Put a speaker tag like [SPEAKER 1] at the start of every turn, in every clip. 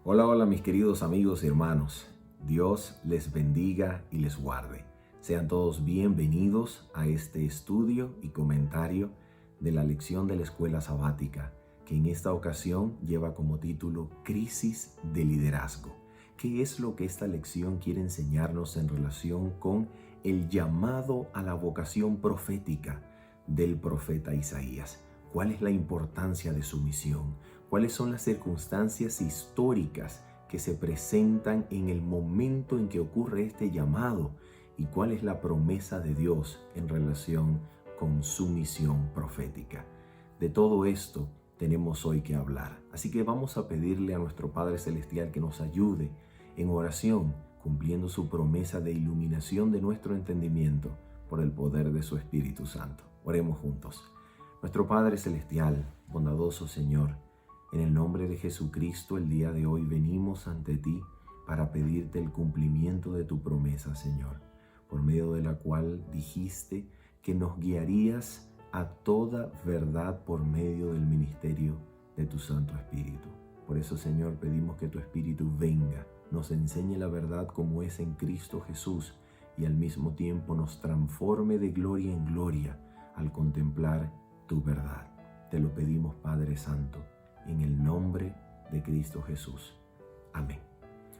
[SPEAKER 1] Hola, hola mis queridos amigos y hermanos. Dios les bendiga y les guarde. Sean todos bienvenidos a este estudio y comentario de la lección de la escuela sabática, que en esta ocasión lleva como título Crisis de liderazgo. ¿Qué es lo que esta lección quiere enseñarnos en relación con el llamado a la vocación profética del profeta Isaías? ¿Cuál es la importancia de su misión? ¿Cuáles son las circunstancias históricas que se presentan en el momento en que ocurre este llamado? ¿Y cuál es la promesa de Dios en relación con su misión profética? De todo esto tenemos hoy que hablar. Así que vamos a pedirle a nuestro Padre Celestial que nos ayude en oración, cumpliendo su promesa de iluminación de nuestro entendimiento por el poder de su Espíritu Santo. Oremos juntos. Nuestro Padre Celestial, bondadoso Señor, en el nombre de Jesucristo, el día de hoy venimos ante ti para pedirte el cumplimiento de tu promesa, Señor, por medio de la cual dijiste que nos guiarías a toda verdad por medio del ministerio de tu Santo Espíritu. Por eso, Señor, pedimos que tu Espíritu venga, nos enseñe la verdad como es en Cristo Jesús y al mismo tiempo nos transforme de gloria en gloria al contemplar tu verdad. Te lo pedimos, Padre Santo, en el nombre de Cristo Jesús. Amén.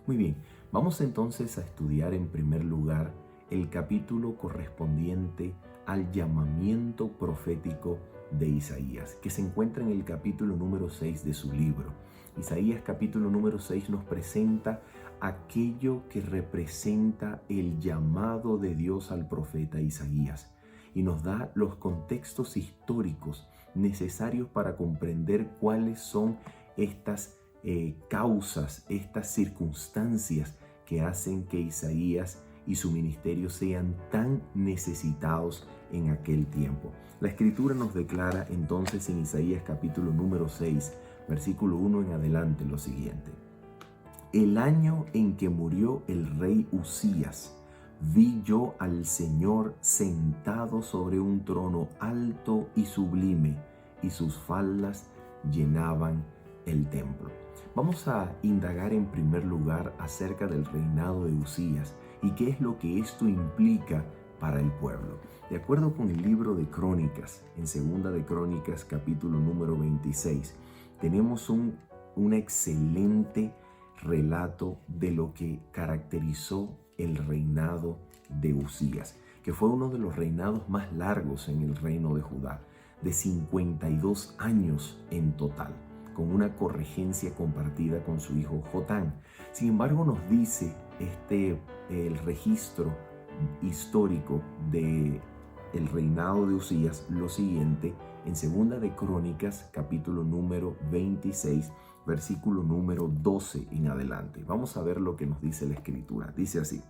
[SPEAKER 1] Muy bien, vamos entonces a estudiar en primer lugar el capítulo correspondiente al llamamiento profético de Isaías, que se encuentra en el capítulo número 6 de su libro. Isaías capítulo número 6 nos presenta aquello que representa el llamado de Dios al profeta Isaías y nos da los contextos históricos necesarios para comprender cuáles son estas causas, estas circunstancias que hacen que Isaías y su ministerio sean tan necesitados en aquel tiempo. La Escritura nos declara entonces en Isaías capítulo número 6, versículo 1 en adelante lo siguiente. El año en que murió el rey Uzías, vi yo al Señor sentado sobre un trono alto y sublime, y sus faldas llenaban el templo. Vamos a indagar en primer lugar acerca del reinado de Uzías y qué es lo que esto implica para el pueblo. De acuerdo con el libro de Crónicas, en Segunda de Crónicas capítulo número 26, tenemos un excelente relato de lo que caracterizó el reinado de Uzías, que fue uno de los reinados más largos en el reino de Judá, de 52 años en total, con una corregencia compartida con su hijo Jotán. Sin embargo, nos dice el registro histórico de el reinado de Uzías lo siguiente en Segunda de Crónicas capítulo número 26, versículo número 12 en adelante. Vamos a ver lo que nos dice la Escritura. Dice así: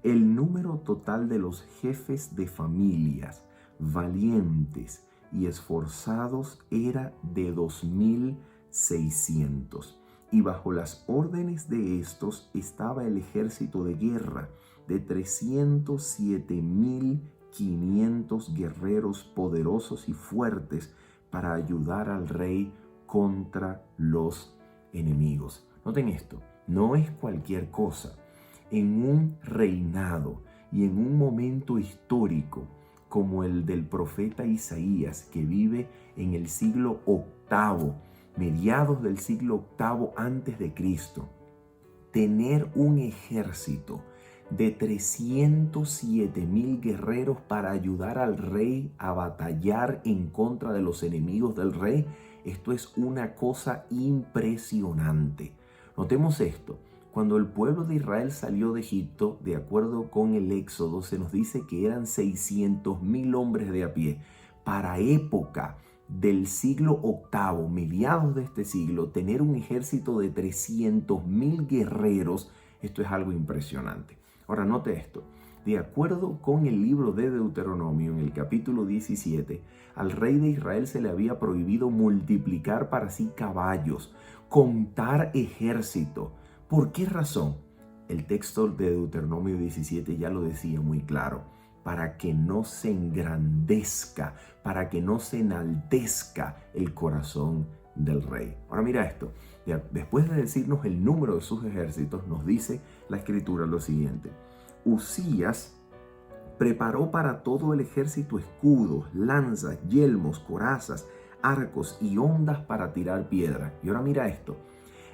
[SPEAKER 1] el número total de los jefes de familias valientes y esforzados era de 2,600, y bajo las órdenes de estos estaba el ejército de guerra de 307,500 guerreros poderosos y fuertes para ayudar al rey contra los enemigos. Noten esto, no es cualquier cosa. En un reinado y en un momento histórico como el del profeta Isaías, que vive en el siglo VIII, mediados del siglo VIII antes de Cristo, tener un ejército de 307,000 guerreros para ayudar al rey a batallar en contra de los enemigos del rey, esto es una cosa impresionante. Notemos esto. Cuando el pueblo de Israel salió de Egipto, de acuerdo con el Éxodo, se nos dice que eran 600,000 hombres de a pie. Para época del siglo VIII, mediados de este siglo, tener un ejército de 300,000 guerreros, esto es algo impresionante. Ahora, note esto. De acuerdo con el libro de Deuteronomio, en el capítulo 17, al rey de Israel se le había prohibido multiplicar para sí caballos, contar ejército. ¿Por qué razón? El texto de Deuteronomio 17 ya lo decía muy claro: para que no se engrandezca, para que no se enaltezca el corazón del rey. Ahora mira esto, después de decirnos el número de sus ejércitos, nos dice la escritura lo siguiente: Uzías preparó para todo el ejército escudos, lanzas, yelmos, corazas, arcos y hondas para tirar piedra. Y ahora mira esto: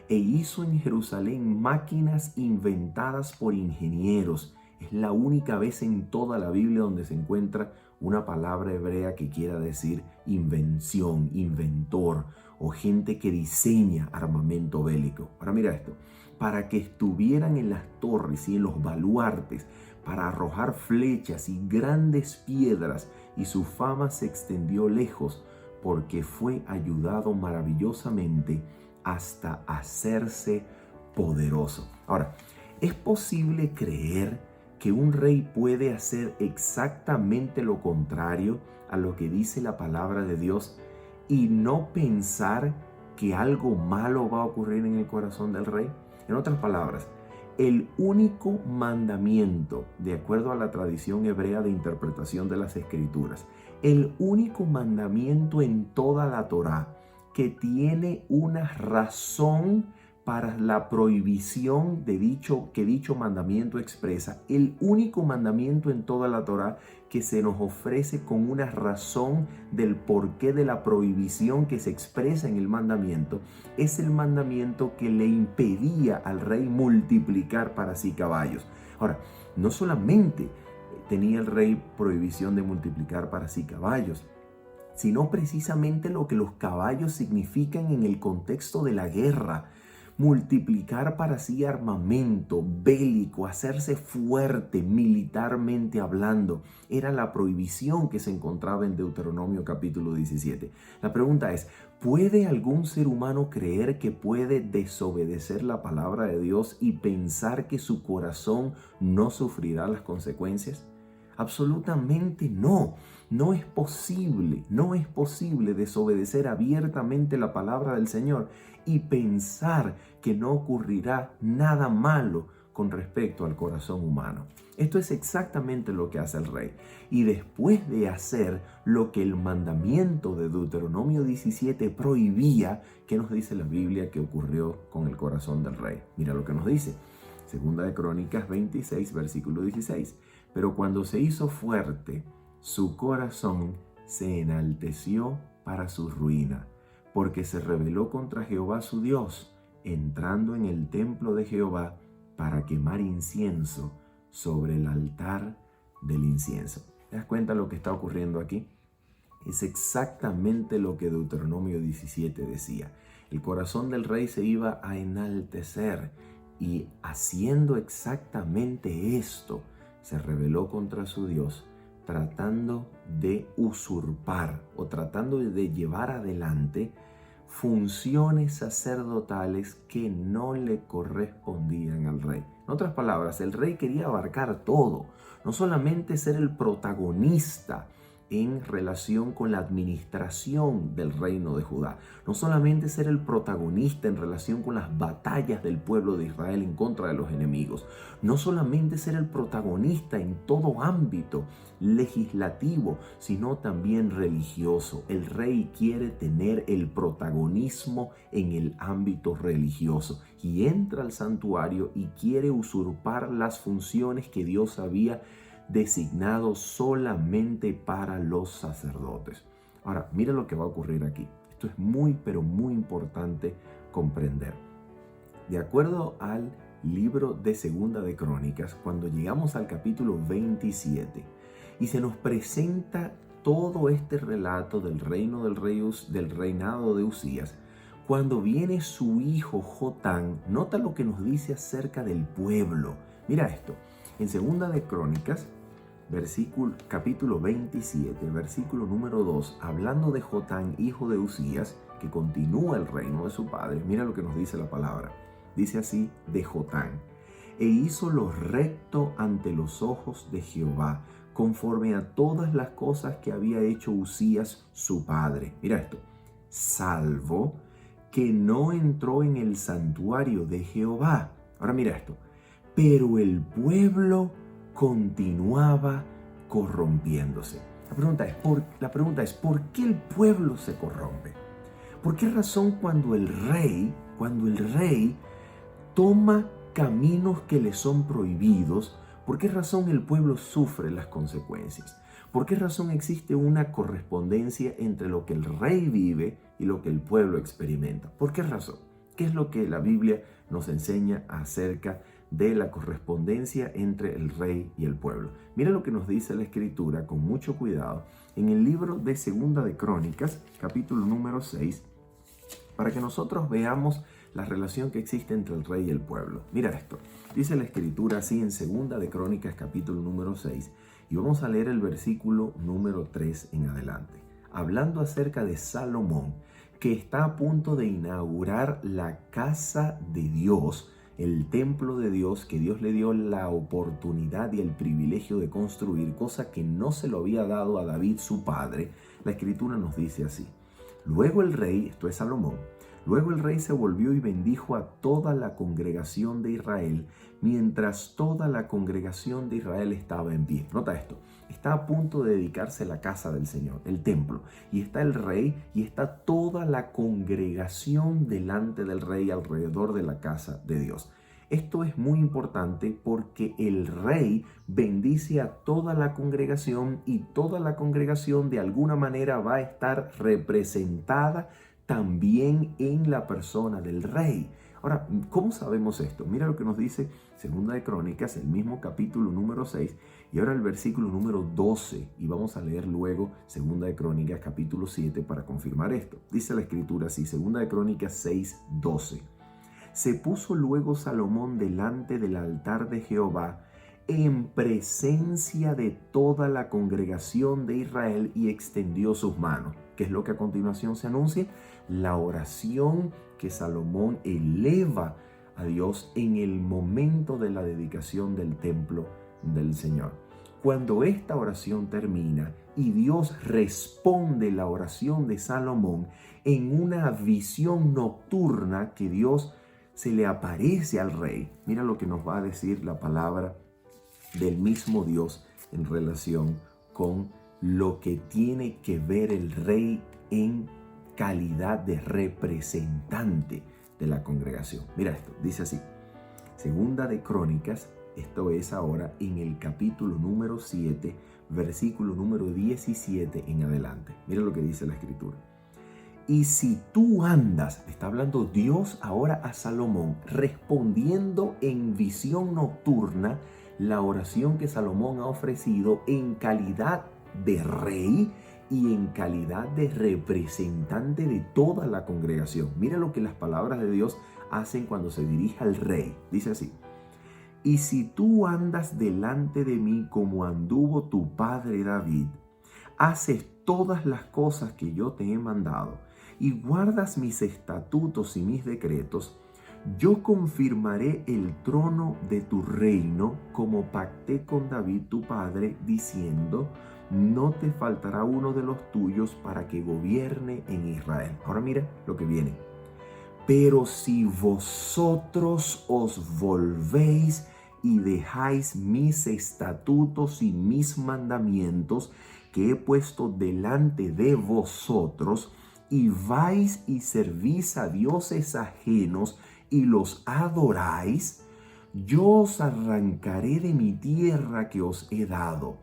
[SPEAKER 1] e hizo en Jerusalén máquinas inventadas por ingenieros. Es la única vez en toda la Biblia donde se encuentra una palabra hebrea que quiera decir invención, inventor o gente que diseña armamento bélico. Ahora mira esto: para que estuvieran en las torres y en los baluartes, para arrojar flechas y grandes piedras, y su fama se extendió lejos, porque fue ayudado maravillosamente hasta hacerse poderoso. Ahora, ¿es posible creer que un rey puede hacer exactamente lo contrario a lo que dice la palabra de Dios y no pensar que algo malo va a ocurrir en el corazón del rey? En otras palabras, el único mandamiento, de acuerdo a la tradición hebrea de interpretación de las Escrituras, el único mandamiento en toda la Torá que tiene una razón para la prohibición de dicho mandamiento expresa, el único mandamiento en toda la Torá que se nos ofrece con una razón del porqué de la prohibición que se expresa en el mandamiento, es el mandamiento que le impedía al rey multiplicar para sí caballos. Ahora, no solamente tenía el rey prohibición de multiplicar para sí caballos, sino precisamente lo que los caballos significan en el contexto de la guerra. Multiplicar para sí armamento bélico, hacerse fuerte militarmente hablando, era la prohibición que se encontraba en Deuteronomio capítulo 17. La pregunta es: ¿puede algún ser humano creer que puede desobedecer la palabra de Dios y pensar que su corazón no sufrirá las consecuencias? Absolutamente no. No es posible desobedecer abiertamente la palabra del Señor y pensar que no ocurrirá nada malo con respecto al corazón humano. Esto es exactamente lo que hace el rey. Y después de hacer lo que el mandamiento de Deuteronomio 17 prohibía, ¿qué nos dice la Biblia que ocurrió con el corazón del rey? Mira lo que nos dice. Segunda de Crónicas 26, versículo 16. Pero cuando se hizo fuerte, su corazón se enalteció para su ruina, porque se rebeló contra Jehová su Dios, entrando en el templo de Jehová para quemar incienso sobre el altar del incienso. ¿Te das cuenta lo que está ocurriendo aquí? Es exactamente lo que Deuteronomio 17 decía. El corazón del rey se iba a enaltecer y haciendo exactamente esto, se rebeló contra su Dios, tratando de usurpar o tratando de llevar adelante funciones sacerdotales que no le correspondían al rey. En otras palabras, el rey quería abarcar todo, no solamente ser el protagonista en relación con la administración del reino de Judá, no solamente ser el protagonista en relación con las batallas del pueblo de Israel en contra de los enemigos, no solamente ser el protagonista en todo ámbito legislativo, sino también religioso. El rey quiere tener el protagonismo en el ámbito religioso y entra al santuario y quiere usurpar las funciones que Dios había designado solamente para los sacerdotes. Ahora, mira lo que va a ocurrir aquí. Esto es muy, pero muy importante comprender. De acuerdo al libro de Segunda de Crónicas, cuando llegamos al capítulo 27 y se nos presenta todo este relato del reinado de Uzías, cuando viene su hijo Jotán, nota lo que nos dice acerca del pueblo. Mira esto, en Segunda de Crónicas, capítulo 27, versículo número 2, hablando de Jotán, hijo de Uzías, que continúa el reino de su padre, mira lo que nos dice la palabra. Dice así de Jotán: e hizo lo recto ante los ojos de Jehová, conforme a todas las cosas que había hecho Uzías su padre. Mira esto: salvo que no entró en el santuario de Jehová. Ahora mira esto: pero el pueblo continuaba corrompiéndose. La pregunta es, ¿por qué el pueblo se corrompe? ¿Por qué razón cuando el rey toma caminos que le son prohibidos, por qué razón el pueblo sufre las consecuencias? ¿Por qué razón existe una correspondencia entre lo que el rey vive y lo que el pueblo experimenta? ¿Por qué razón? ¿Qué es lo que la Biblia nos enseña acerca de la correspondencia entre el rey y el pueblo? Mira lo que nos dice la Escritura con mucho cuidado en el libro de Segunda de Crónicas, capítulo número 6, para que nosotros veamos la relación que existe entre el rey y el pueblo. Mira esto, dice la Escritura así en Segunda de Crónicas, capítulo número 6, y vamos a leer el versículo número 3 en adelante, hablando acerca de Salomón, que está a punto de inaugurar la casa de Dios, el templo de Dios, que Dios le dio la oportunidad y el privilegio de construir, cosa que no se lo había dado a David su padre. La Escritura nos dice así: luego el rey, esto es Salomón, luego el rey se volvió y bendijo a toda la congregación de Israel, mientras toda la congregación de Israel estaba en pie. Nota esto, está a punto de dedicarse la casa del Señor, el templo, y está el rey y está toda la congregación delante del rey alrededor de la casa de Dios. Esto es muy importante porque el rey bendice a toda la congregación y toda la congregación de alguna manera va a estar representada también en la persona del rey. Ahora, ¿cómo sabemos esto? Mira lo que nos dice Segunda de Crónicas, el mismo capítulo número 6, y ahora el versículo número 12, y vamos a leer luego Segunda de Crónicas, capítulo 7, para confirmar esto. Dice la Escritura así, Segunda de Crónicas 6, 12. Se puso luego Salomón delante del altar de Jehová en presencia de toda la congregación de Israel y extendió sus manos. ¿Qué es lo que a continuación se anuncia? La oración que Salomón eleva a Dios en el momento de la dedicación del templo del Señor. Cuando esta oración termina y Dios responde la oración de Salomón en una visión nocturna que Dios se le aparece al rey. Mira lo que nos va a decir la palabra del mismo Dios en relación con lo que tiene que ver el rey en calidad de representante de la congregación. Mira esto, dice así, Segunda de Crónicas, esto es ahora en el capítulo número 7, versículo número 17 en adelante. Mira lo que dice la Escritura. Y si tú andas, está hablando Dios ahora a Salomón, respondiendo en visión nocturna la oración que Salomón ha ofrecido en calidad de rey y en calidad de representante de toda la congregación. Mira lo que las palabras de Dios hacen cuando se dirige al rey. Dice así: y si tú andas delante de mí como anduvo tu padre David, haces todas las cosas que yo te he mandado y guardas mis estatutos y mis decretos, yo confirmaré el trono de tu reino como pacté con David tu padre, diciendo, no te faltará uno de los tuyos para que gobierne en Israel. Ahora mira lo que viene. Pero si vosotros os volvéis y dejáis mis estatutos y mis mandamientos que he puesto delante de vosotros, y vais y servís a dioses ajenos y los adoráis, yo os arrancaré de mi tierra que os he dado,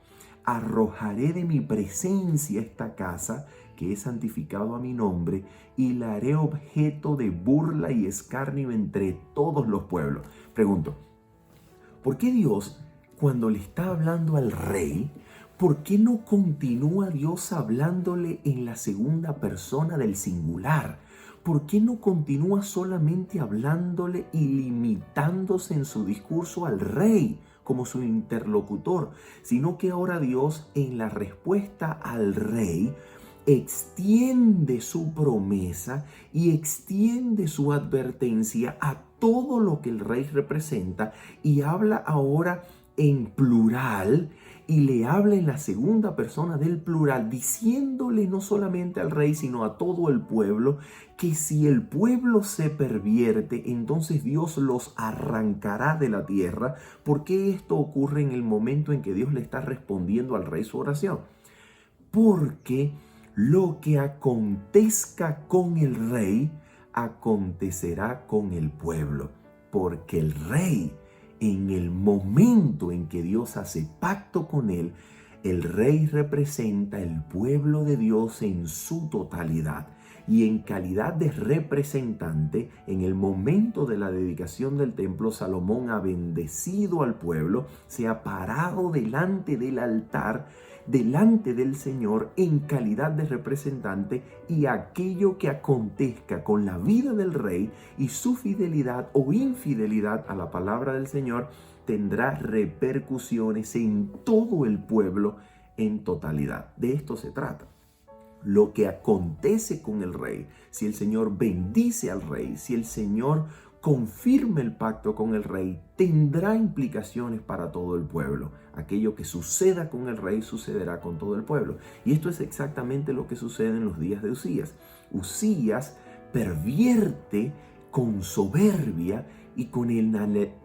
[SPEAKER 1] arrojaré de mi presencia esta casa que he santificado a mi nombre, y la haré objeto de burla y escarnio entre todos los pueblos. Pregunto, ¿por qué Dios, cuando le está hablando al rey, por qué no continúa Dios hablándole en la segunda persona del singular? ¿Por qué no continúa solamente hablándole y limitándose en su discurso al rey como su interlocutor? Sino que ahora Dios, en la respuesta al rey, extiende su promesa y extiende su advertencia a todo lo que el rey representa, y habla ahora en plural, y le habla en la segunda persona del plural, diciéndole no solamente al rey, sino a todo el pueblo, que si el pueblo se pervierte, entonces Dios los arrancará de la tierra. ¿Por qué esto ocurre en el momento en que Dios le está respondiendo al rey su oración? Porque lo que acontezca con el rey, acontecerá con el pueblo, porque el rey, en el momento en que Dios hace pacto con él, el rey representa el pueblo de Dios en su totalidad. Y en calidad de representante, en el momento de la dedicación del templo, Salomón ha bendecido al pueblo, se ha parado delante del altar, delante del Señor en calidad de representante, y aquello que acontezca con la vida del rey y su fidelidad o infidelidad a la palabra del Señor tendrá repercusiones en todo el pueblo en totalidad. De esto se trata. Lo que acontece con el rey, si el Señor bendice al rey, si el Señor confirma el pacto con el rey, tendrá implicaciones para todo el pueblo. Aquello que suceda con el rey sucederá con todo el pueblo. Y esto es exactamente lo que sucede en los días de Usías. Usías pervierte con soberbia y con el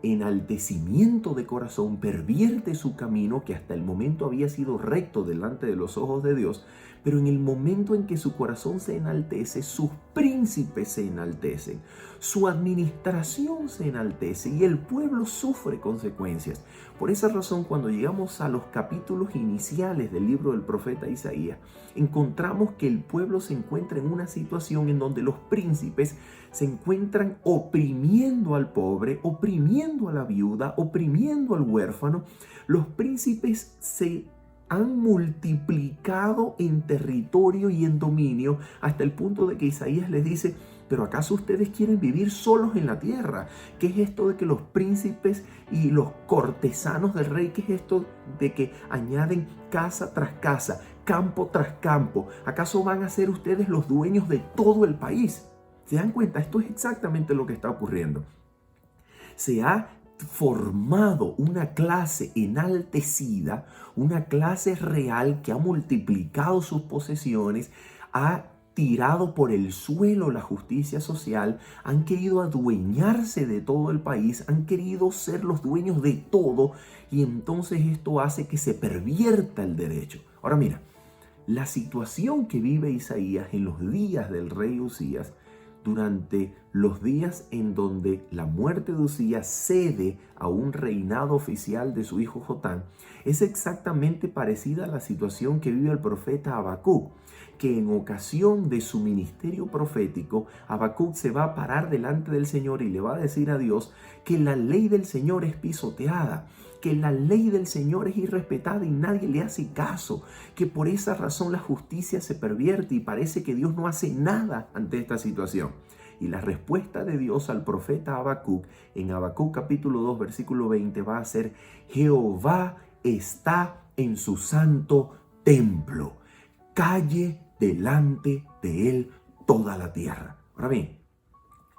[SPEAKER 1] enaltecimiento de corazón, pervierte su camino que hasta el momento había sido recto delante de los ojos de Dios, pero en el momento en que su corazón se enaltece, sus príncipes se enaltecen, su administración se enaltece y el pueblo sufre consecuencias. Por esa razón, cuando llegamos a los capítulos iniciales del libro del profeta Isaías, encontramos que el pueblo se encuentra en una situación en donde los príncipes se encuentran oprimiendo al pobre, oprimiendo a la viuda, oprimiendo al huérfano. Los príncipes se han multiplicado en territorio y en dominio hasta el punto de que Isaías les dice: ¿pero acaso ustedes quieren vivir solos en la tierra? ¿Qué es esto de que los príncipes y los cortesanos del rey, qué es esto de que añaden casa tras casa, campo tras campo? ¿Acaso van a ser ustedes los dueños de todo el país? ¿Se dan cuenta? Esto es exactamente lo que está ocurriendo. Se ha formado una clase enaltecida, una clase real que ha multiplicado sus posesiones, ha tirado por el suelo la justicia social, han querido adueñarse de todo el país, han querido ser los dueños de todo, y entonces esto hace que se pervierta el derecho. Ahora mira, la situación que vive Isaías en los días del rey Usías, durante los días en donde la muerte de Usías cede a un reinado oficial de su hijo Jotán, es exactamente parecida a la situación que vive el profeta Habacuc, que en ocasión de su ministerio profético, Habacuc se va a parar delante del Señor y le va a decir a Dios que la ley del Señor es pisoteada, que la ley del Señor es irrespetada y nadie le hace caso, que por esa razón la justicia se pervierte y parece que Dios no hace nada ante esta situación. Y la respuesta de Dios al profeta Habacuc, en Habacuc capítulo 2, versículo 20, va a ser: Jehová está en su santo templo, calle delante de él toda la tierra. Ahora bien,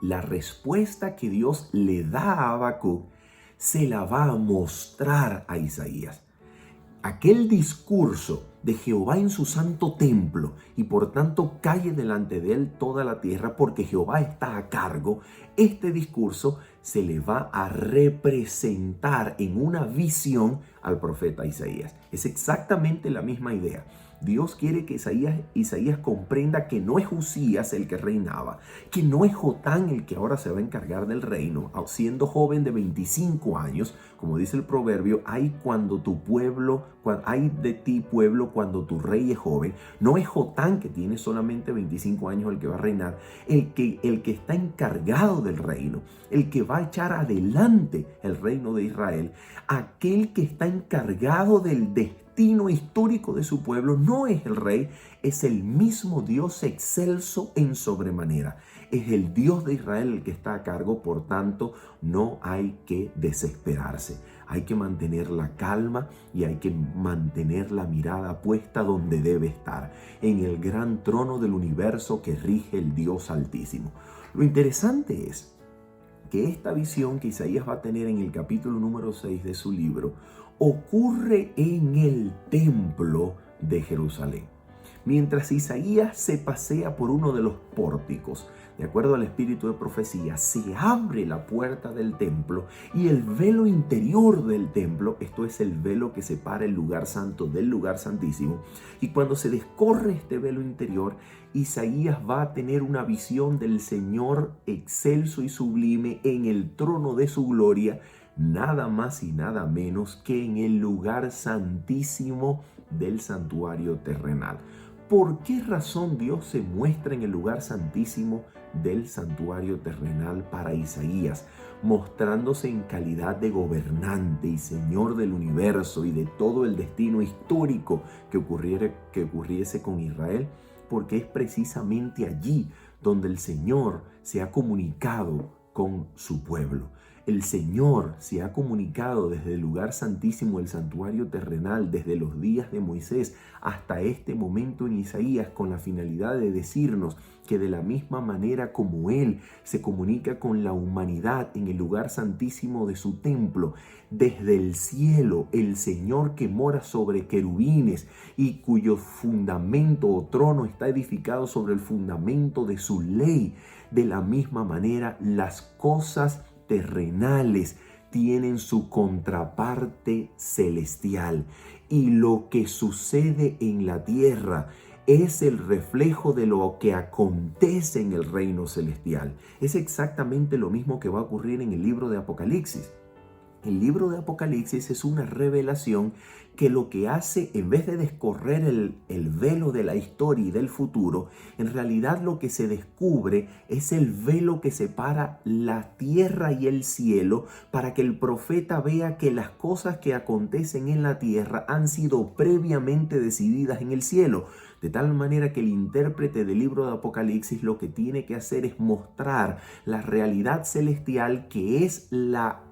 [SPEAKER 1] la respuesta que Dios le da a Habacuc se la va a mostrar a Isaías. Aquel discurso de Jehová en su santo templo y por tanto calle delante de él toda la tierra porque Jehová está a cargo, este discurso se le va a representar en una visión al profeta Isaías. Es exactamente la misma idea. Dios quiere que Isaías comprenda que no es Usías el que reinaba, que no es Jotán el que ahora se va a encargar del reino, siendo joven de 25 años, como dice el proverbio: hay de ti pueblo cuando tu rey es joven. No es Jotán, que tiene solamente 25 años, el que va a reinar, el que está encargado del reino, el que va a echar adelante el reino de Israel, aquel que está encargado del destino histórico de su pueblo. No es el rey, es el mismo Dios excelso en sobremanera. Es el Dios de Israel el que está a cargo, por tanto no hay que desesperarse. Hay que mantener la calma y hay que mantener la mirada puesta donde debe estar, en el gran trono del universo que rige el Dios Altísimo. Lo interesante es que esta visión que Isaías va a tener en el capítulo número 6 de su libro ocurre en el templo de Jerusalén. Mientras Isaías se pasea por uno de los pórticos, de acuerdo al espíritu de profecía, se abre la puerta del templo y el velo interior del templo, esto es el velo que separa el lugar santo del lugar santísimo, y cuando se descorre este velo interior, Isaías va a tener una visión del Señor excelso y sublime en el trono de su gloria, nada más y nada menos que en el lugar santísimo del santuario terrenal. ¿Por qué razón Dios se muestra en el lugar santísimo del santuario terrenal para Isaías, mostrándose en calidad de gobernante y Señor del universo y de todo el destino histórico que ocurriese con Israel? Porque es precisamente allí donde el Señor se ha comunicado con su pueblo. El Señor se ha comunicado desde el lugar santísimo del santuario terrenal, desde los días de Moisés hasta este momento en Isaías, con la finalidad de decirnos que de la misma manera como Él se comunica con la humanidad en el lugar santísimo de su templo, desde el cielo, el Señor que mora sobre querubines y cuyo fundamento o trono está edificado sobre el fundamento de su ley, de la misma manera las cosas terrenales tienen su contraparte celestial, y lo que sucede en la tierra es el reflejo de lo que acontece en el reino celestial. Es exactamente lo mismo que va a ocurrir en el libro de Apocalipsis. El libro de Apocalipsis es una revelación que lo que hace, en vez de descorrer el velo de la historia y del futuro, en realidad lo que se descubre es el velo que separa la tierra y el cielo, para que el profeta vea que las cosas que acontecen en la tierra han sido previamente decididas en el cielo. De tal manera que el intérprete del libro de Apocalipsis lo que tiene que hacer es mostrar la realidad celestial, que es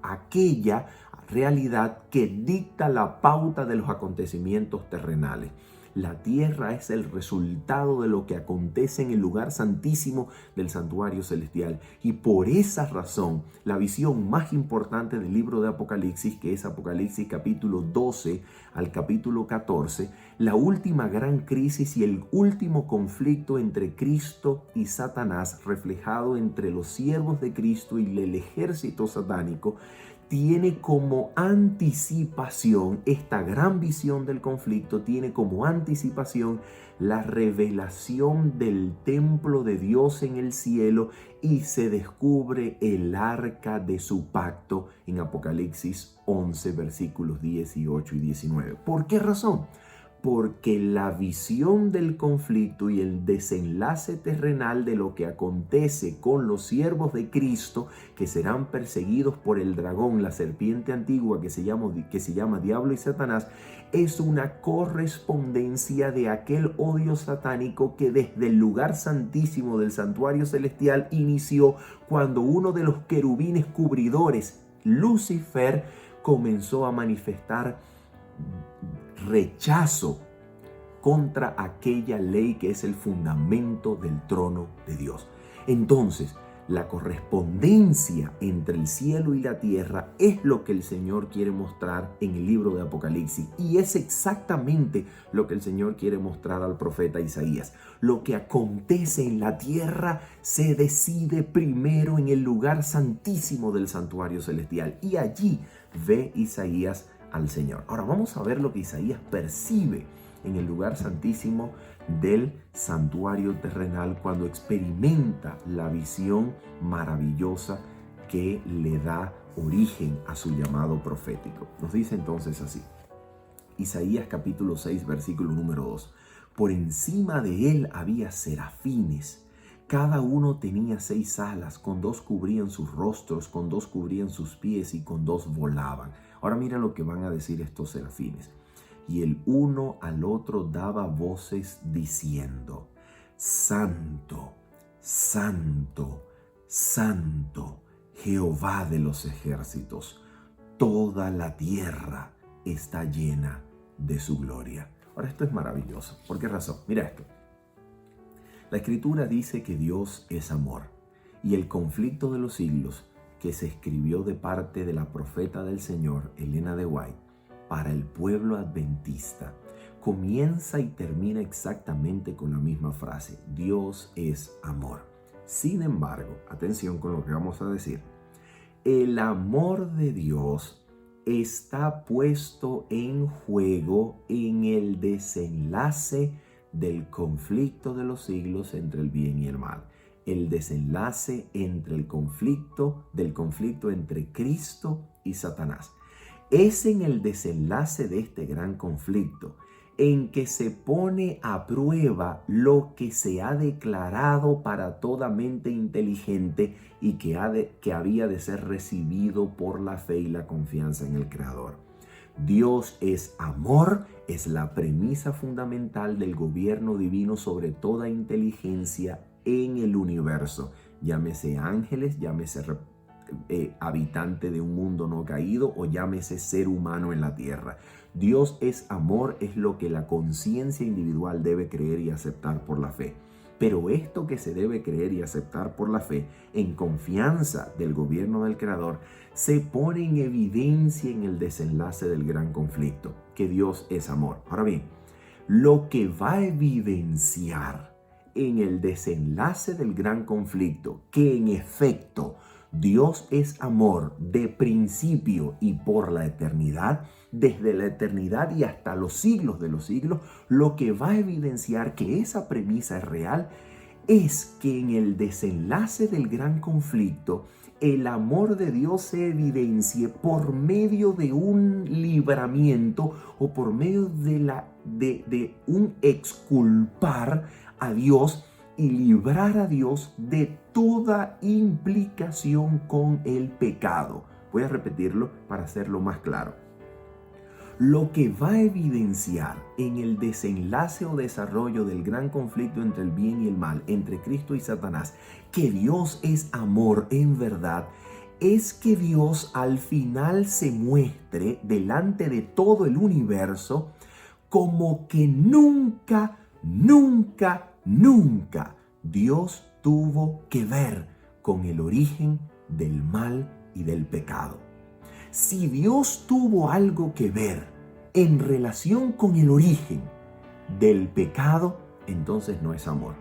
[SPEAKER 1] aquella realidad que dicta la pauta de los acontecimientos terrenales. La tierra es el resultado de lo que acontece en el lugar santísimo del santuario celestial. Y por esa razón, la visión más importante del libro de Apocalipsis, que es Apocalipsis capítulo 12 al capítulo 14, la última gran crisis y el último conflicto entre Cristo y Satanás, reflejado entre los siervos de Cristo y el ejército satánico, tiene como anticipación, esta gran visión del conflicto tiene como anticipación la revelación del templo de Dios en el cielo, y se descubre el arca de su pacto en Apocalipsis 11 versículos 18 y 19. ¿Por qué razón? Porque la visión del conflicto y el desenlace terrenal de lo que acontece con los siervos de Cristo, que serán perseguidos por el dragón, la serpiente antigua que se llama Diablo y Satanás, es una correspondencia de aquel odio satánico que desde el lugar santísimo del santuario celestial inició cuando uno de los querubines cubridores, Lucifer, comenzó a manifestar rechazo contra aquella ley que es el fundamento del trono de Dios. Entonces, la correspondencia entre el cielo y la tierra es lo que el Señor quiere mostrar en el libro de Apocalipsis, y es exactamente lo que el Señor quiere mostrar al profeta Isaías. Lo que acontece en la tierra se decide primero en el lugar santísimo del santuario celestial, y allí ve Isaías al Señor. Ahora vamos a ver lo que Isaías percibe en el lugar santísimo del santuario terrenal cuando experimenta la visión maravillosa que le da origen a su llamado profético. Nos dice entonces así, Isaías capítulo 6 versículo número 2. Por encima de él había serafines. Cada uno tenía 6 alas, con 2 cubrían sus rostros, con 2 cubrían sus pies y con 2 volaban. Ahora mira lo que van a decir estos serafines. Y el uno al otro daba voces diciendo: Santo, Santo, Santo, Jehová de los ejércitos, toda la tierra está llena de su gloria. Ahora esto es maravilloso. ¿Por qué razón? Mira esto. La Escritura dice que Dios es amor, y el conflicto de los siglos, que se escribió de parte de la profeta del Señor, Elena de White, para el pueblo adventista, comienza y termina exactamente con la misma frase: Dios es amor. Sin embargo, atención con lo que vamos a decir. El amor de Dios está puesto en juego en el desenlace del conflicto de los siglos entre el bien y el mal. El desenlace entre el conflicto entre Cristo y Satanás. Es en el desenlace de este gran conflicto en que se pone a prueba lo que se ha declarado para toda mente inteligente y que había de ser recibido por la fe y la confianza en el Creador. Dios es amor, es la premisa fundamental del gobierno divino sobre toda inteligencia en el universo. Llámese ángeles, llámese habitante de un mundo no caído o llámese ser humano en la tierra. Dios es amor, es lo que la conciencia individual debe creer y aceptar por la fe. Pero esto que se debe creer y aceptar por la fe, en confianza del gobierno del Creador, se pone en evidencia en el desenlace del gran conflicto, que Dios es amor. Ahora bien, lo que va a evidenciar en el desenlace del gran conflicto, que en efecto Dios es amor de principio y por la eternidad, desde la eternidad y hasta los siglos de los siglos, lo que va a evidenciar que esa premisa es real es que en el desenlace del gran conflicto, el amor de Dios se evidencie por medio de un libramiento o por medio de un exculpar a Dios y librar a Dios de toda implicación con el pecado. Voy a repetirlo para hacerlo más claro. Lo que va a evidenciar en el desenlace o desarrollo del gran conflicto entre el bien y el mal, entre Cristo y Satanás, que Dios es amor en verdad, es que Dios al final se muestre delante de todo el universo como que nunca Dios tuvo que ver con el origen del mal y del pecado. Si Dios tuvo algo que ver en relación con el origen del pecado, entonces no es amor.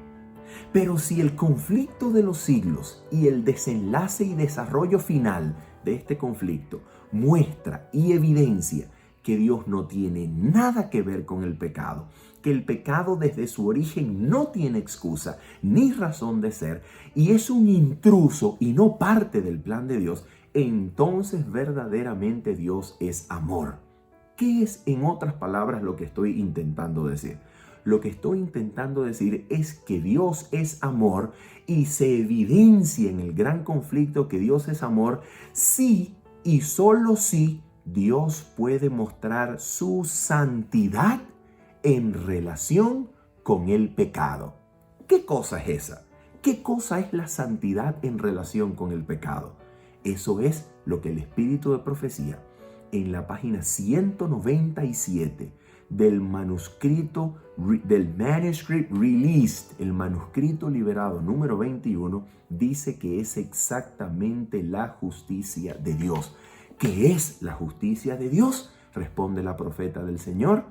[SPEAKER 1] Pero si el conflicto de los siglos y el desenlace y desarrollo final de este conflicto muestra y evidencia que Dios no tiene nada que ver con el pecado, que el pecado desde su origen no tiene excusa ni razón de ser y es un intruso y no parte del plan de Dios, entonces verdaderamente Dios es amor. ¿Qué es, en otras palabras, lo que estoy intentando decir? Lo que estoy intentando decir es que Dios es amor y se evidencia en el gran conflicto que Dios es amor si y solo si Dios puede mostrar su santidad en relación con el pecado. ¿Qué cosa es esa? ¿Qué cosa es la santidad en relación con el pecado? Eso es lo que el Espíritu de Profecía en la página 197 del Manuscript Released, el manuscrito liberado número 21, dice que es exactamente la justicia de Dios. ¿Qué es la justicia de Dios? Responde la profeta del Señor.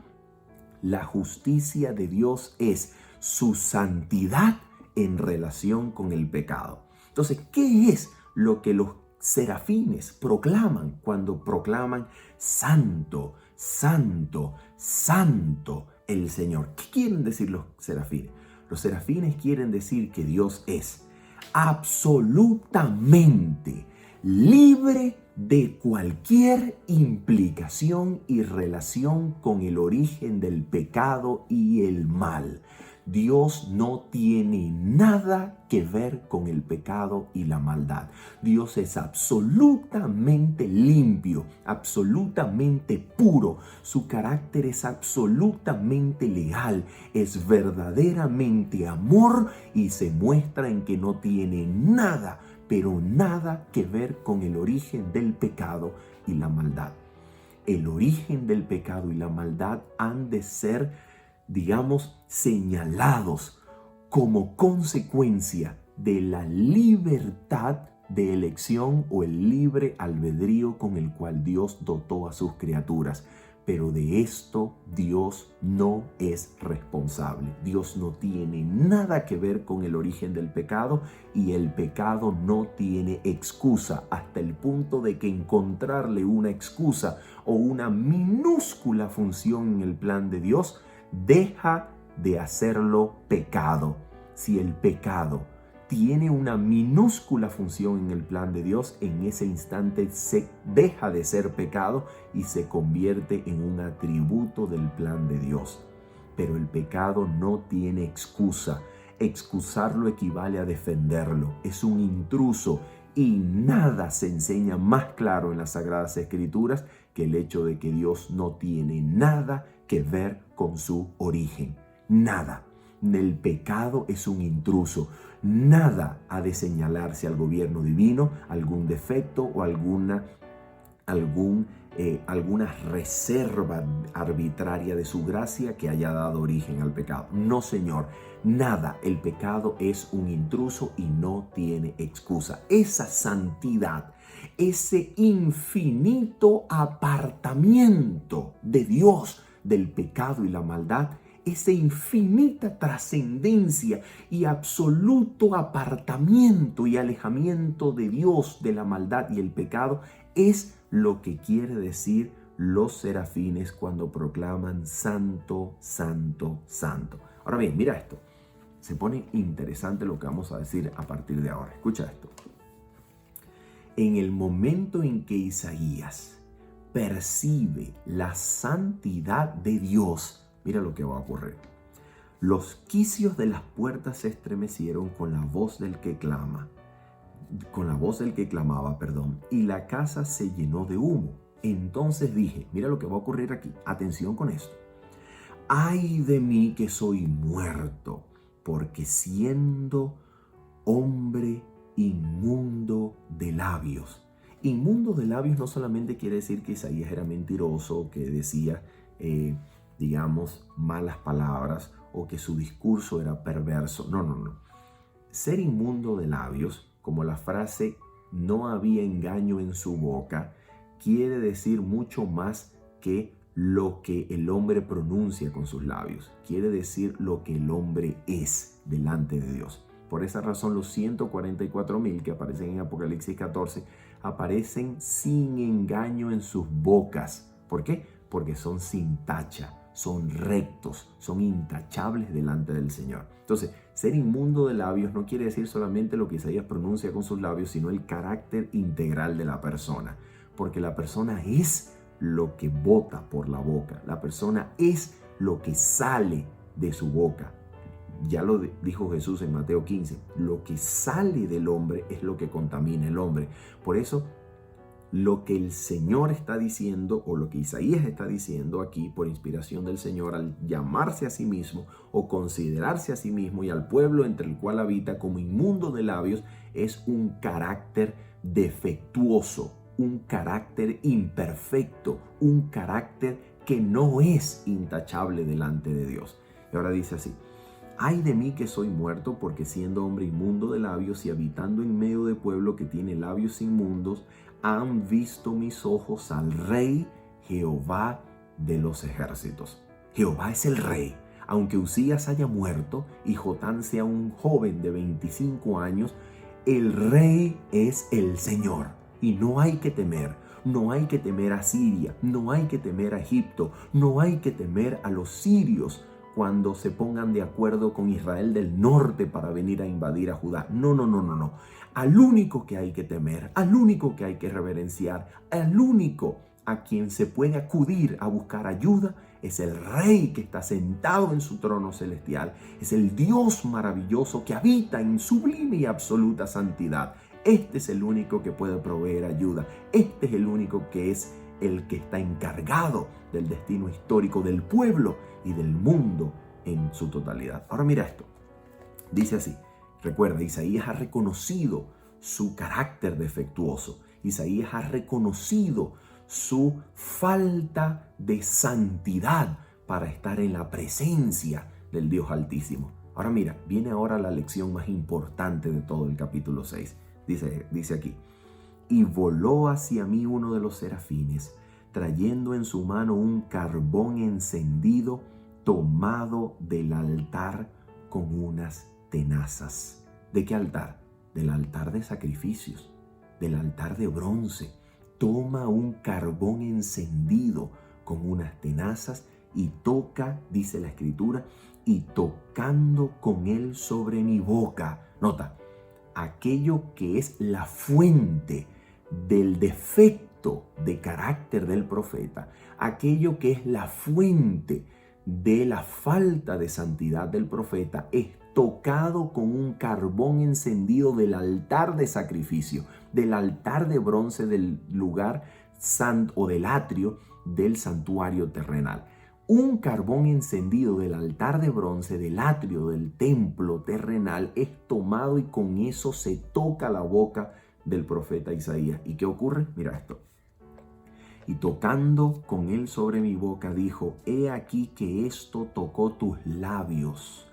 [SPEAKER 1] La justicia de Dios es su santidad en relación con el pecado. Entonces, ¿qué es lo que los serafines proclaman cuando proclaman santo, santo, santo el Señor? ¿Qué quieren decir los serafines? Los serafines quieren decir que Dios es absolutamente libre de cualquier implicación y relación con el origen del pecado y el mal. Dios no tiene nada que ver con el pecado y la maldad. Dios es absolutamente limpio, absolutamente puro. Su carácter es absolutamente leal, es verdaderamente amor y se muestra en que no tiene nada, pero nada que ver con el origen del pecado y la maldad. El origen del pecado y la maldad han de ser, señalados como consecuencia de la libertad de elección o el libre albedrío con el cual Dios dotó a sus criaturas. pero de esto Dios no es responsable. Dios no tiene nada que ver con el origen del pecado y el pecado no tiene excusa, hasta el punto de que encontrarle una excusa o una minúscula función en el plan de Dios deja de hacerlo pecado. Si el pecado tiene una minúscula función en el plan de Dios, en ese instante se deja de ser pecado y se convierte en un atributo del plan de Dios. Pero el pecado no tiene excusa. Excusarlo equivale a defenderlo. Es un intruso y nada se enseña más claro en las Sagradas Escrituras que el hecho de que Dios no tiene nada que ver con su origen. Nada. El pecado es un intruso. Nada ha de señalarse al gobierno divino, algún defecto o alguna reserva arbitraria de su gracia que haya dado origen al pecado. No, Señor, nada. El pecado es un intruso y no tiene excusa. Esa santidad, ese infinito apartamiento de Dios del pecado y la maldad, esa infinita trascendencia y absoluto apartamiento y alejamiento de Dios de la maldad y el pecado es lo que quiere decir los serafines cuando proclaman santo, santo, santo. Ahora bien, mira esto. Se pone interesante lo que vamos a decir a partir de ahora. Escucha esto. En el momento en que Isaías percibe la santidad de Dios, mira lo que va a ocurrir. Los quicios de las puertas se estremecieron con la voz del que clamaba, y la casa se llenó de humo. Entonces dije, mira lo que va a ocurrir aquí, atención con esto. Ay de mí que soy muerto, porque siendo hombre inmundo de labios. Inmundo de labios no solamente quiere decir que Isaías era mentiroso, que decía, malas palabras o que su discurso era perverso. No. Ser inmundo de labios, como la frase no había engaño en su boca, quiere decir mucho más que lo que el hombre pronuncia con sus labios. Quiere decir lo que el hombre es delante de Dios. Por esa razón los 144,000 que aparecen en Apocalipsis 14 aparecen sin engaño en sus bocas. ¿Por qué? Porque son sin tacha, son rectos, son intachables delante del Señor. Entonces, ser inmundo de labios no quiere decir solamente lo que Isaías pronuncia con sus labios, sino el carácter integral de la persona. Porque la persona es lo que bota por la boca. La persona es lo que sale de su boca. Ya lo dijo Jesús en Mateo 15. Lo que sale del hombre es lo que contamina el hombre. Por eso, lo que el Señor está diciendo, o lo que Isaías está diciendo aquí por inspiración del Señor, al llamarse a sí mismo o considerarse a sí mismo y al pueblo entre el cual habita como inmundo de labios, es un carácter defectuoso, un carácter imperfecto, un carácter que no es intachable delante de Dios. Y ahora dice así: ay de mí que soy muerto, porque siendo hombre inmundo de labios y habitando en medio de pueblo que tiene labios inmundos, han visto mis ojos al Rey Jehová de los ejércitos. Jehová es el Rey. Aunque Usías haya muerto y Jotán sea un joven de 25 años, el Rey es el Señor. Y no hay que temer. No hay que temer a Siria, no hay que temer a Egipto, no hay que temer a los sirios cuando se pongan de acuerdo con Israel del norte para venir a invadir a Judá. No. Al único que hay que temer, al único que hay que reverenciar, al único a quien se puede acudir a buscar ayuda, es el Rey que está sentado en su trono celestial. Es el Dios maravilloso que habita en sublime y absoluta santidad. Este es el único que puede proveer ayuda. Este es el único que es el que está encargado del destino histórico del pueblo y del mundo en su totalidad. Ahora mira esto. Dice así. Recuerda, Isaías ha reconocido su carácter defectuoso. Isaías ha reconocido su falta de santidad para estar en la presencia del Dios Altísimo. Ahora mira, viene ahora la lección más importante de todo el capítulo 6. Dice aquí: y voló hacia mí uno de los serafines, trayendo en su mano un carbón encendido tomado del altar con unas tenazas. ¿De qué altar? Del altar de sacrificios, del altar de bronce. Toma un carbón encendido con unas tenazas y toca, dice la Escritura, y tocando con él sobre mi boca. Nota, aquello que es la fuente del defecto de carácter del profeta, aquello que es la fuente de la falta de santidad del profeta, es tocado con un carbón encendido del altar de sacrificio, del altar de bronce del lugar santo o del atrio del santuario terrenal. Un carbón encendido del altar de bronce del atrio del templo terrenal es tomado y con eso se toca la boca del profeta Isaías. ¿Y qué ocurre? Mira esto. Y tocando con él sobre mi boca dijo: he aquí que esto tocó tus labios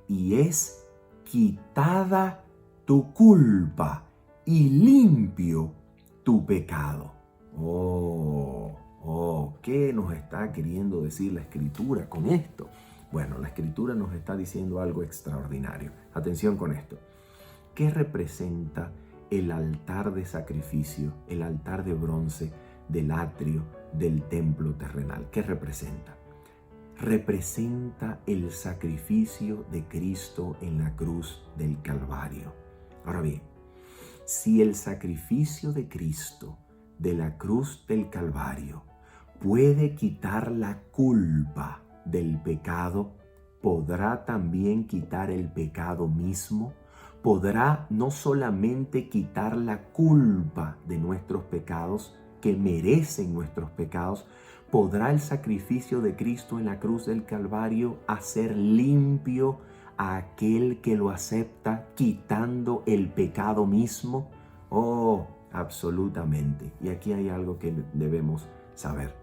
[SPEAKER 1] y es quitada tu culpa y limpio tu pecado. ¿Qué nos está queriendo decir la Escritura con esto? Bueno, la Escritura nos está diciendo algo extraordinario. Atención con esto. ¿Qué representa el altar de sacrificio, el altar de bronce del atrio del templo terrenal? ¿Qué representa? Representa el sacrificio de Cristo en la cruz del Calvario. Ahora bien, si el sacrificio de Cristo de la cruz del Calvario puede quitar la culpa del pecado, ¿podrá también quitar el pecado mismo? ¿Podrá no solamente quitar la culpa de nuestros pecados, que merecen nuestros pecados? ¿Podrá el sacrificio de Cristo en la cruz del Calvario hacer limpio a aquel que lo acepta, quitando el pecado mismo? Absolutamente. Y aquí hay algo que debemos saber.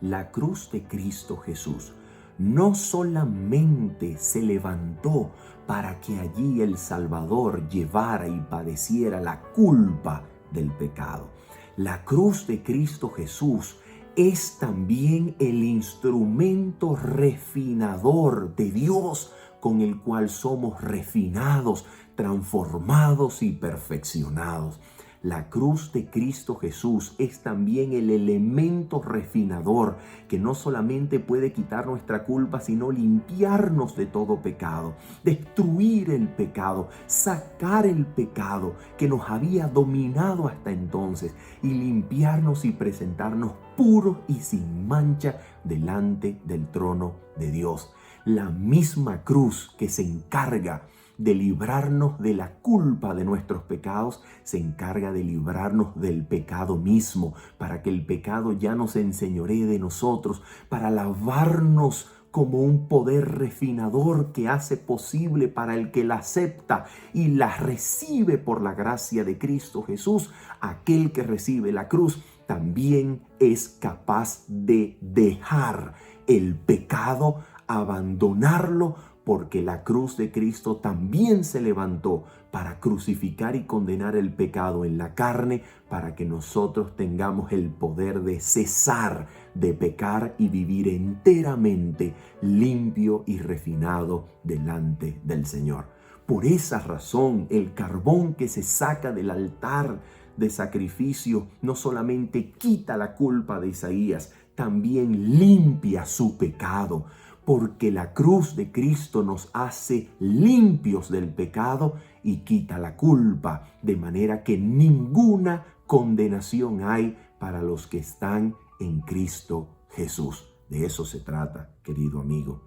[SPEAKER 1] La cruz de Cristo Jesús no solamente se levantó para que allí el Salvador llevara y padeciera la culpa del pecado. La cruz de Cristo Jesús es también el instrumento refinador de Dios con el cual somos refinados, transformados y perfeccionados. La cruz de Cristo Jesús es también el elemento refinador que no solamente puede quitar nuestra culpa, sino limpiarnos de todo pecado, destruir el pecado, sacar el pecado que nos había dominado hasta entonces y limpiarnos y presentarnos puros y sin mancha delante del trono de Dios. La misma cruz que se encarga de librarnos de la culpa de nuestros pecados, se encarga de librarnos del pecado mismo, para que el pecado ya no se enseñoree de nosotros, para lavarnos como un poder refinador que hace posible para el que la acepta y la recibe por la gracia de Cristo Jesús. Aquel que recibe la cruz también es capaz de dejar el pecado, abandonarlo, porque la cruz de Cristo también se levantó para crucificar y condenar el pecado en la carne, para que nosotros tengamos el poder de cesar de pecar y vivir enteramente limpio y refinado delante del Señor. Por esa razón, el carbón que se saca del altar de sacrificio no solamente quita la culpa de Isaías, también limpia su pecado, porque la cruz de Cristo nos hace limpios del pecado y quita la culpa, de manera que ninguna condenación hay para los que están en Cristo Jesús. De eso se trata, querido amigo.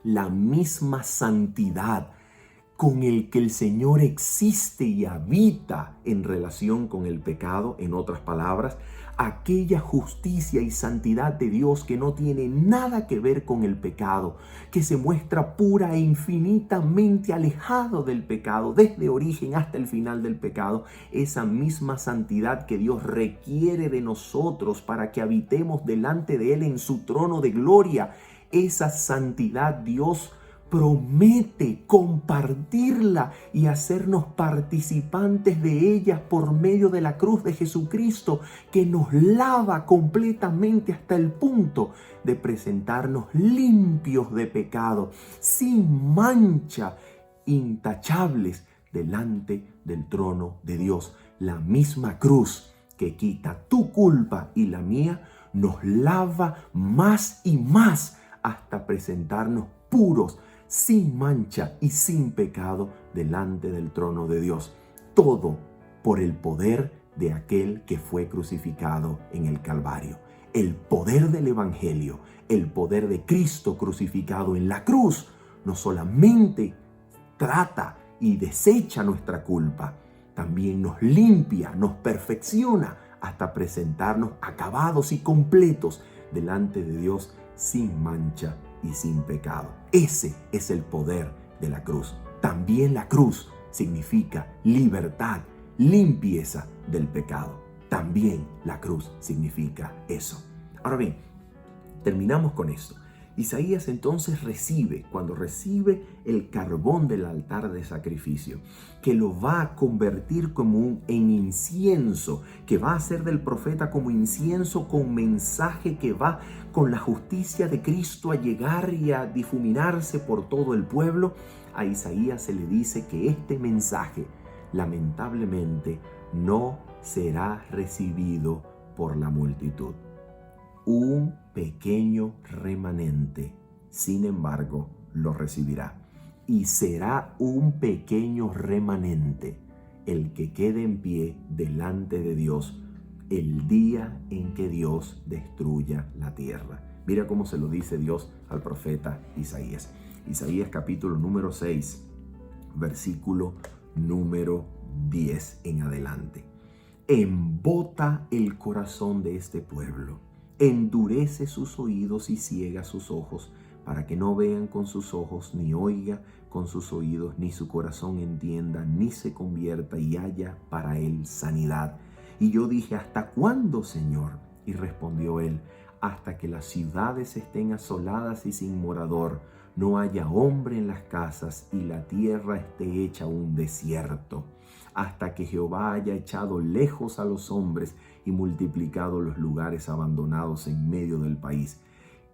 [SPEAKER 1] La misma santidad con el que el Señor existe y habita en relación con el pecado, en otras palabras, aquella justicia y santidad de Dios que no tiene nada que ver con el pecado, que se muestra pura e infinitamente alejado del pecado, desde origen hasta el final del pecado, esa misma santidad que Dios requiere de nosotros para que habitemos delante de Él en su trono de gloria, esa santidad Dios promete compartirla y hacernos participantes de ella por medio de la cruz de Jesucristo, que nos lava completamente hasta el punto de presentarnos limpios de pecado, sin mancha, intachables delante del trono de Dios. La misma cruz que quita tu culpa y la mía nos lava más y más hasta presentarnos puros, sin mancha y sin pecado delante del trono de Dios. Todo por el poder de aquel que fue crucificado en el Calvario. El poder del Evangelio, el poder de Cristo crucificado en la cruz, no solamente trata y desecha nuestra culpa, también nos limpia, nos perfecciona hasta presentarnos acabados y completos delante de Dios sin mancha y sin pecado. Ese es el poder de la cruz. También la cruz significa libertad, limpieza del pecado. También la cruz significa eso. Ahora bien, terminamos con esto. Isaías entonces cuando recibe el carbón del altar de sacrificio, que lo va a convertir en incienso, que va a hacer del profeta como incienso con mensaje que va con la justicia de Cristo a llegar y a difuminarse por todo el pueblo. A Isaías se le dice que este mensaje lamentablemente no será recibido por la multitud. Un pequeño remanente, sin embargo, lo recibirá. Y será un pequeño remanente el que quede en pie delante de Dios el día en que Dios destruya la tierra. Mira cómo se lo dice Dios al profeta Isaías. Isaías capítulo número 6, versículo número 10 en adelante. Embota el corazón de este pueblo, endurece sus oídos y ciega sus ojos, para que no vean con sus ojos, ni oiga con sus oídos, ni su corazón entienda, ni se convierta y haya para él sanidad. Y yo dije, ¿hasta cuándo, Señor? Y respondió él, hasta que las ciudades estén asoladas y sin morador, no haya hombre en las casas y la tierra esté hecha un desierto, hasta que Jehová haya echado lejos a los hombres y multiplicado los lugares abandonados en medio del país.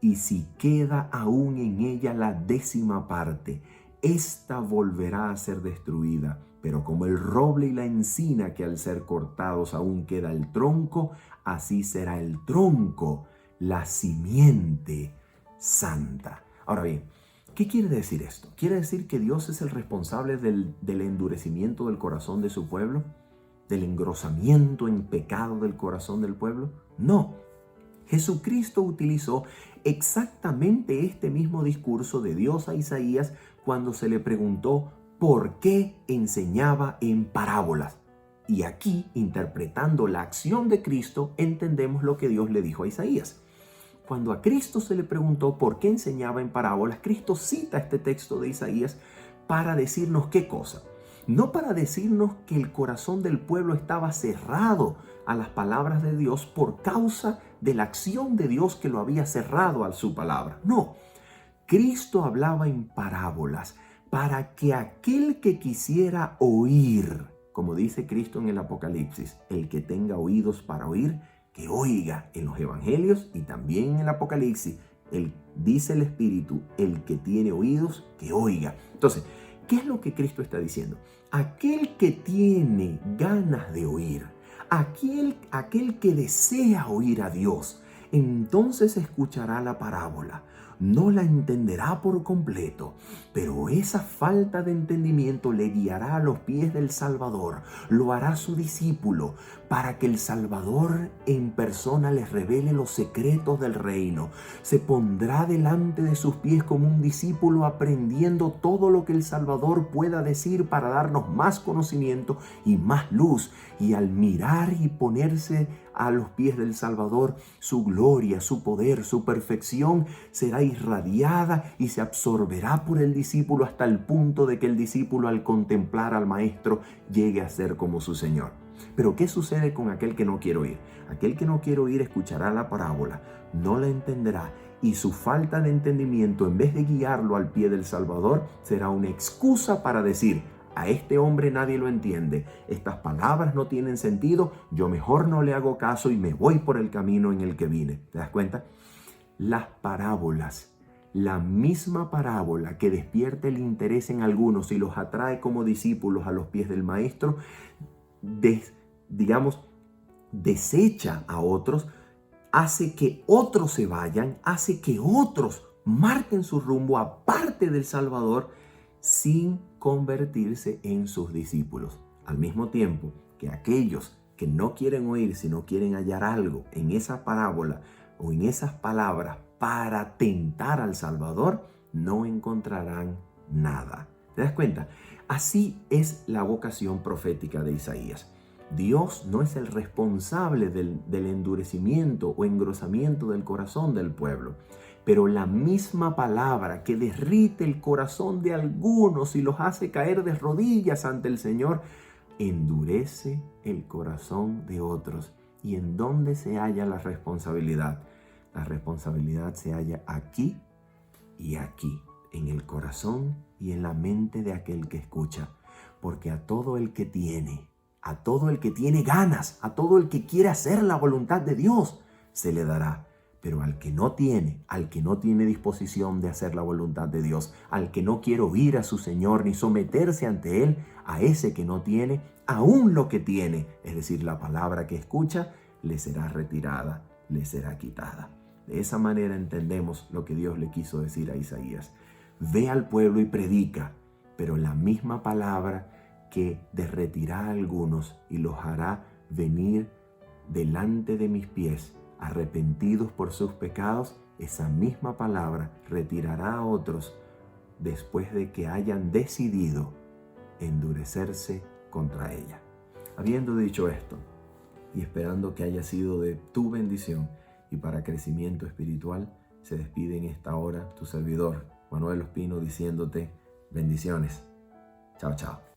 [SPEAKER 1] Y si queda aún en ella la 10ª parte, ésta volverá a ser destruida. Pero como el roble y la encina, que al ser cortados aún queda el tronco, así será el tronco, la simiente santa. Ahora bien, ¿qué quiere decir esto? ¿Quiere decir que Dios es el responsable del endurecimiento del corazón de su pueblo? ¿Del engrosamiento en pecado del corazón del pueblo? No. Jesucristo utilizó exactamente este mismo discurso de Dios a Isaías cuando se le preguntó por qué enseñaba en parábolas. Y aquí, interpretando la acción de Cristo, entendemos lo que Dios le dijo a Isaías. Cuando a Cristo se le preguntó por qué enseñaba en parábolas, Cristo cita este texto de Isaías para decirnos qué cosa. No para decirnos que el corazón del pueblo estaba cerrado a las palabras de Dios por causa de la acción de Dios que lo había cerrado a su palabra. No, Cristo hablaba en parábolas para que aquel que quisiera oír, como dice Cristo en el Apocalipsis, el que tenga oídos para oír, que oiga. En los evangelios y también en el Apocalipsis, dice el Espíritu, el que tiene oídos, que oiga. Entonces, ¿qué es lo que Cristo está diciendo? Aquel que tiene ganas de oír, aquel que desea oír a Dios, entonces escuchará la parábola. No la entenderá por completo, pero esa falta de entendimiento le guiará a los pies del Salvador, lo hará su discípulo, para que el Salvador en persona les revele los secretos del reino. Se pondrá delante de sus pies como un discípulo aprendiendo todo lo que el Salvador pueda decir para darnos más conocimiento y más luz. Y al mirar y ponerse a los pies del Salvador, su gloria, su poder, su perfección será irradiada y se absorberá por el discípulo hasta el punto de que el discípulo, al contemplar al Maestro, llegue a ser como su Señor. Pero ¿qué sucede con aquel que no quiere oír? Aquel que no quiere oír escuchará la parábola, no la entenderá y su falta de entendimiento, en vez de guiarlo al pie del Salvador, será una excusa para decir: a este hombre nadie lo entiende, estas palabras no tienen sentido, yo mejor no le hago caso y me voy por el camino en el que vine. ¿Te das cuenta? Las parábolas, la misma parábola que despierta el interés en algunos y los atrae como discípulos a los pies del maestro, desecha a otros, hace que otros se vayan, hace que otros marquen su rumbo aparte del Salvador sin convertirse en sus discípulos. Al mismo tiempo que aquellos que no quieren oír, sino quieren hallar algo en esa parábola o en esas palabras para tentar al Salvador, no encontrarán nada. ¿Te das cuenta? Así es la vocación profética de Isaías. Dios no es el responsable del endurecimiento o engrosamiento del corazón del pueblo, pero la misma palabra que derrite el corazón de algunos y los hace caer de rodillas ante el Señor, endurece el corazón de otros. ¿Y en dónde se halla la responsabilidad? La responsabilidad se halla aquí y aquí, en el corazón y en la mente de aquel que escucha, porque a todo el que tiene ganas, a todo el que quiere hacer la voluntad de Dios, se le dará. Pero al que no tiene disposición de hacer la voluntad de Dios, al que no quiere oír a su Señor ni someterse ante Él, a ese que no tiene, aún lo que tiene, es decir, la palabra que escucha, le será retirada, le será quitada. De esa manera entendemos lo que Dios le quiso decir a Isaías. Ve al pueblo y predica, pero la misma palabra que derretirá a algunos y los hará venir delante de mis pies, arrepentidos por sus pecados, esa misma palabra retirará a otros después de que hayan decidido endurecerse contra ella. Habiendo dicho esto, y esperando que haya sido de tu bendición y para crecimiento espiritual, se despide en esta hora tu servidor, Manuel Ospino, diciéndote bendiciones. Chao, chao.